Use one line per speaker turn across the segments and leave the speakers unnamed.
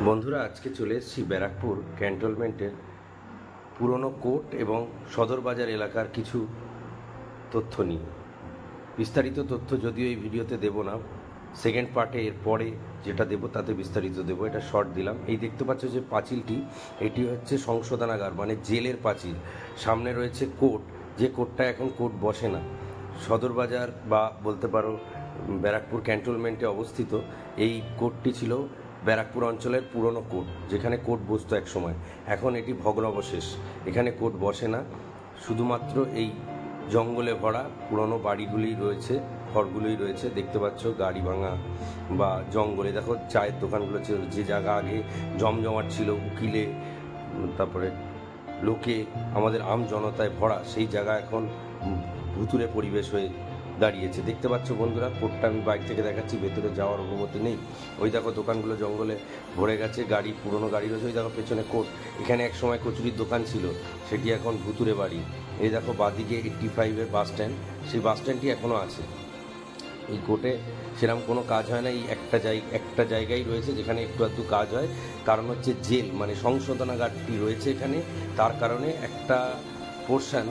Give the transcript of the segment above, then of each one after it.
বন্ধুরা, আজকে চলে এসেছি ব্যারাকপুর ক্যান্টনমেন্টের পুরনো কোর্ট এবং সদর বাজার এলাকার কিছু তথ্য নিয়ে। বিস্তারিত তথ্য যদিও এই ভিডিওতে দেব না, সেকেন্ড পার্টে এর পরে যেটা দেব তাতে বিস্তারিত দেব। এটা শর্ট দিলাম। এই দেখতে পাচ্ছ যে পাঁচিলটি, এটি হচ্ছে সংশোধনাগার, মানে জেলের পাঁচিল। সামনে রয়েছে কোর্ট, যে কোর্টটা এখন কোর্ট বসে না। সদর বাজার বা বলতে পারো ব্যারাকপুর ক্যান্টনমেন্টে অবস্থিত এই কোর্টটি ছিল ব্যারাকপুর অঞ্চলের পুরনো কোর্ট, যেখানে কোর্ট বসতো এক সময়। এখন এটি ভগ্নাবশেষ, এখানে কোর্ট বসে না। শুধুমাত্র এই জঙ্গলে ভরা পুরনো বাড়িগুলি রয়েছে, ঘরগুলোই রয়েছে। দেখতে পাচ্ছ গাড়ি ভাঙা বা জঙ্গলে। দেখো চায়ের দোকানগুলো ছিল, যে জায়গা আগে জমজমাট ছিল, উকিলে তারপরে লোকে আমাদের আম জনতায় ভরা, সেই জায়গা এখন ভুতুরে পরিবেশ হয়ে দাঁড়িয়েছে। দেখতে পাচ্ছ বন্ধুরা, কোর্টটা আমি বাইক থেকে দেখাচ্ছি, ভেতরে যাওয়ার অনুমতি নেই। ওই দেখো দোকানগুলো জঙ্গলে ভরে গেছে, গাড়ি পুরনো গাড়ি রয়েছে। ওই দেখো পেছনে কোর্ট। এখানে এক সময় কচুরির দোকান ছিল, সেটি এখন ভুতুরে বাড়ি। এই দেখো বাদিকে 85-এর বাস স্ট্যান্ড, সেই বাস স্ট্যান্ডটি এখনও আছে। এই কোর্টে সেরকম কোনো কাজ হয় না। এই একটা জায়গায় রয়েছে যেখানে একটু আধটু কাজ হয়, কারণ হচ্ছে জেল, মানে সংশোধনাগারটি রয়েছে এখানে। তার কারণে একটা পোর্শন,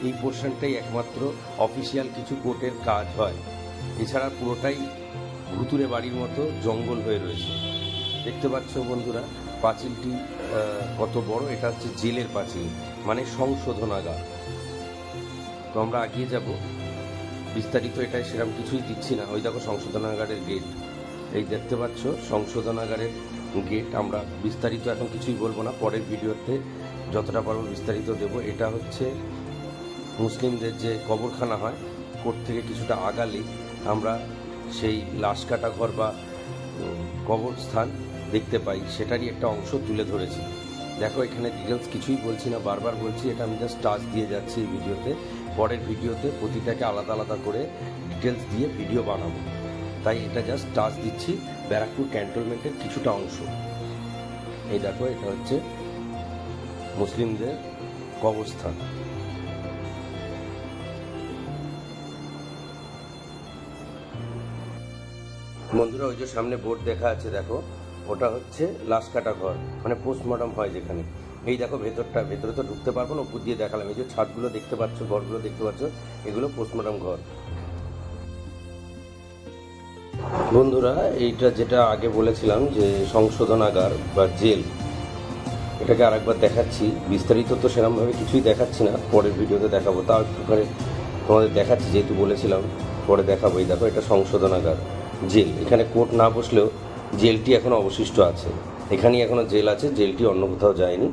এই পোর্শনটাই একমাত্র অফিসিয়াল কিছু কোর্টের কাজ হয়। এছাড়া পুরোটাই ভুতুরে বাড়ির মতো জঙ্গল হয়ে রয়েছে। দেখতে পাচ্ছ বন্ধুরা পাঁচিলটি কত বড়। এটা হচ্ছে জেলের পাঁচিল, মানে সংশোধনাগার। তো আমরা এগিয়ে যাব। বিস্তারিত এটাই সেরকম কিছুই দিচ্ছি না। ওই দেখো সংশোধনাগারের গেট, এই দেখতে পাচ্ছ সংশোধনাগারের গেট। আমরা বিস্তারিত এখন কিছুই বলবো না, পরের ভিডিওতে যতটা পারবো বিস্তারিত দেব। এটা হচ্ছে মুসলিমদের যে কবরখানা হয়, কোর্ট থেকে কিছুটা আগালে আমরা সেই লাশ কাটা ঘর বা কবরস্থান দেখতে পাই, সেটারই একটা অংশ তুলে ধরেছি। দেখো এখানে ডিটেলস কিছুই বলছি না, বারবার বলছি, এটা আমি জাস্ট টাচ দিয়ে যাচ্ছি এই ভিডিওতে। পরের ভিডিওতে প্রতিটাকে আলাদা আলাদা করে ডিটেলস দিয়ে ভিডিও বানাবো, তাই এটা জাস্ট টাচ দিচ্ছি ব্যারাকপুর ক্যান্টনমেন্টের কিছুটা অংশ। এই দেখো এটা হচ্ছে মুসলিমদের কবরস্থান। বন্ধুরা, ওই যে সামনে বোর্ড দেখা আছে দেখো, ওটা হচ্ছে লাশ কাটা ঘর, মানে পোস্টমর্টম হয় যেখানে। এই দেখো ভেতরে তো ঢুকতে পারবো না, উপর দিয়ে দেখালাম। এই যে ছাদগুলো দেখতে পাচ্ছ, ঘরগুলো দেখতে পাচ্ছ, এগুলো পোস্টমর্টম ঘর। বন্ধুরা, এইটা যেটা আগে বলেছিলাম যে সংশোধনাগার বা জেল, এটাকে আরেকবার দেখাচ্ছি। বিস্তারিত তো সেরকমভাবে কিছুই দেখাচ্ছি না, পরের ভিডিওতে দেখাবো। তাও একটুখানি তোমাদের দেখাচ্ছি, যেহেতু বলেছিলাম পরে দেখাবো। এই দেখো এটা সংশোধনাগার, জেল। এখানে কোর্ট না বসলেও জেলটি এখনও অবশিষ্ট আছে, এখানেই এখনও জেল আছে, জেলটি অন্য কোথাও যায়নি।